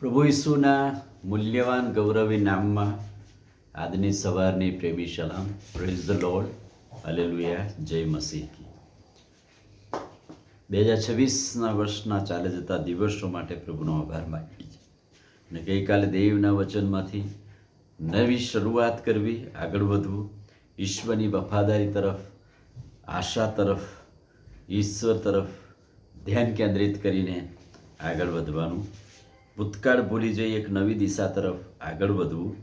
પ્રભુ ઈસુના મૂલ્યવાન ગૌરવી નામમાં આજની સવારની પ્રેમી સલામ. Praise the lord. હાલેલુયા. જય મસીહ કી. 2026ના વર્ષના ચાલે જતા દિવસો માટે પ્રભુનો આભાર માનીએ છીએ અને ગઈકાલે દેવના વચનમાંથી નવી શરૂઆત કરવી, આગળ વધવું, ઈશ્વરની વફાદારી તરફ, આશા તરફ, ઈશ્વર તરફ ધ્યાન કેન્દ્રિત કરીને આગળ વધવાનું, ભૂતકાળ ભૂલી જઈ એક નવી દિશા તરફ આગળ વધવું,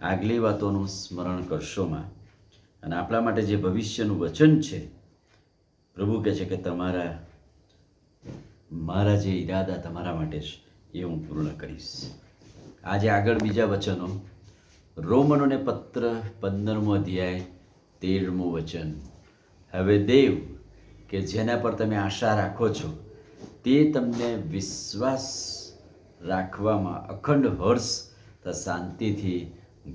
આગલી વાતોનું સ્મરણ કરશોમાં. અને આપણા માટે જે ભવિષ્યનું વચન છે, પ્રભુ કહે છે કે મારા જે ઈરાદા તમારા માટે છે એ હું પૂર્ણ કરીશ. આજે આગળ બીજા વચનો, રોમનોને પત્ર 15મો અધ્યાય 13મું વચન. હવે દેવ કે જેના પર તમે આશા રાખો છો તે તમને વિશ્વાસ રાખવામાં અખંડ હર્ષ તથા શાંતિથી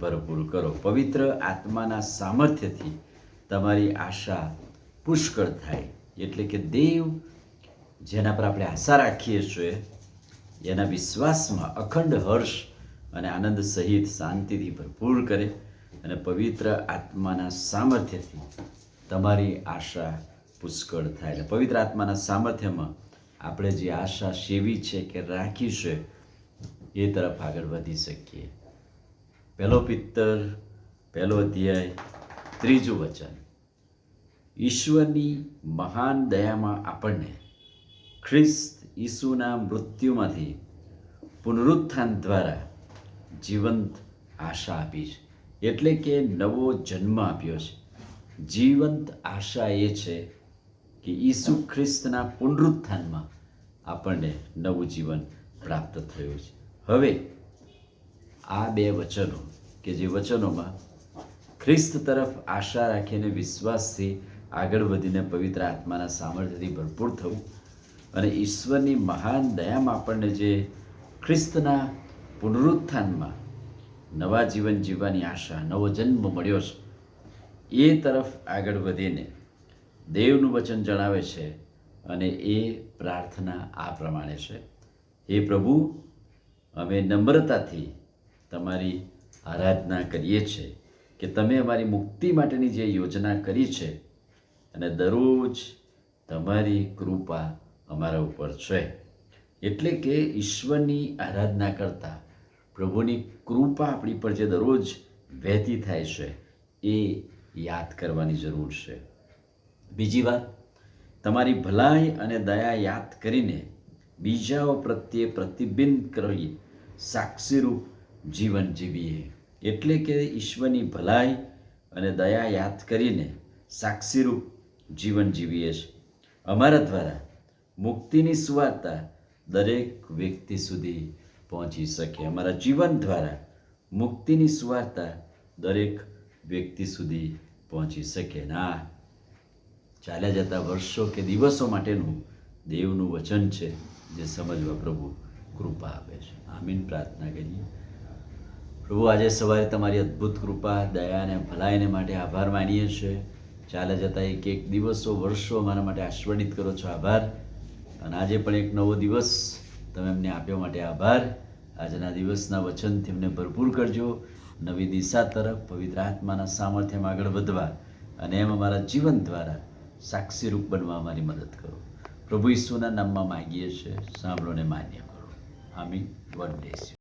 ભરપૂર કરો. પવિત્ર આત્માના સામર્થ્યથી તમારી આશા પુષ્કળ થાય. એટલે કે દેવ જેના પર આપણે આશા રાખીએ છીએ એના વિશ્વાસમાં અખંડ હર્ષ અને આનંદ સહિત શાંતિથી ભરપૂર કરે અને પવિત્ર આત્માના સામર્થ્યથી તમારી આશા પુષ્કળ થાય. એટલે પવિત્ર આત્માના સામર્થ્યમાં આપણે જે આશા સેવી છે કે રાખી છે એ તરફ આગળ વધી શકીએ. પહેલો પિત્તર 1 અધ્યાય 3 વચન. ઈશ્વરની મહાન દયામાં આપણને ખ્રિસ્ત ઈસુના મૃત્યુમાંથી પુનરુત્થાન દ્વારા જીવંત આશા આપી છે. એટલે કે નવો જન્મ આપ્યો છે. જીવંત આશા એ છે કે ઈસુ ખ્રિસ્તના પુનરુત્થાનમાં આપણને નવું જીવન પ્રાપ્ત થયું છે. હવે આ બે વચનો કે જે વચનોમાં ખ્રિસ્ત તરફ આશા રાખીને વિશ્વાસથી આગળ વધીને પવિત્ર આત્માના સામર્થ્યથી ભરપૂર થવું અને ઈશ્વરની મહાન દયામાં આપણને જે ખ્રિસ્તના પુનરુત્થાનમાં નવા જીવન જીવવાની આશા, નવો જન્મ મળ્યો છે એ તરફ આગળ વધીને દેવનું વચન જણાવે છે. અને એ પ્રાર્થના આ પ્રમાણે છે: હે પ્રભુ, અમે નમ્રતાથી તમારી આરાધના કરીએ છીએ કે તમે અમારી મુક્તિ માટેની જે યોજના કરી છે અને દરરોજ તમારી કૃપા અમારા ઉપર છે. એટલે કે ઈશ્વરની આરાધના કરતાં પ્રભુની કૃપા આપણી પર જે દરરોજ વહેતી થાય છે એ યાદ કરવાની જરૂર છે. બીજી વાત, તમારી ભલાઈ અને દયા યાદ કરીને બીજાઓ પ્રત્યે પ્રતિબિંબ કરી સાક્ષીરૂપ જીવન જીવીએ. એટલે કે ઈશ્વરની ભલાઈ અને દયા યાદ કરીને સાક્ષીરૂપ જીવન જીવીએ છીએ. અમારા દ્વારા મુક્તિની સુવાર્તા દરેક વ્યક્તિ સુધી પહોંચી શકે. અમારા જીવન દ્વારા મુક્તિની સુવાર્તા દરેક વ્યક્તિ સુધી પહોંચી શકે. ના ચાલ્યા જતા વર્ષો કે દિવસો માટેનું દેવનું વચન છે જે સમજવા પ્રભુ કૃપા આપે છે. આમીન. પ્રાર્થના કરીએ. પ્રભુ, આજે સવારે તમારી અદ્ભુત કૃપા, દયા અને ભલાઈને માટે આભાર માનીએ છીએ. ચાલ્યા જતા એક દિવસો, વર્ષો અમારા માટે આશીર્વાદિત કરો છો. આભાર. અને આજે પણ એક નવો દિવસ તમે અમને આપ્યો માટે આભાર. આજના દિવસના વચનથી અમને ભરપૂર કરજો, નવી દિશા તરફ પવિત્ર આત્માના સામર્થ્યમાં આગળ વધવા અને એમ અમારા જીવન દ્વારા સાક્ષીરૂપ બનવા અમારી મદદ કરો. પ્રભુ ઈસુના નામમાં માંગીએ છીએ, સાંભળો ને માન્ય કરો. આમીન. God bless you.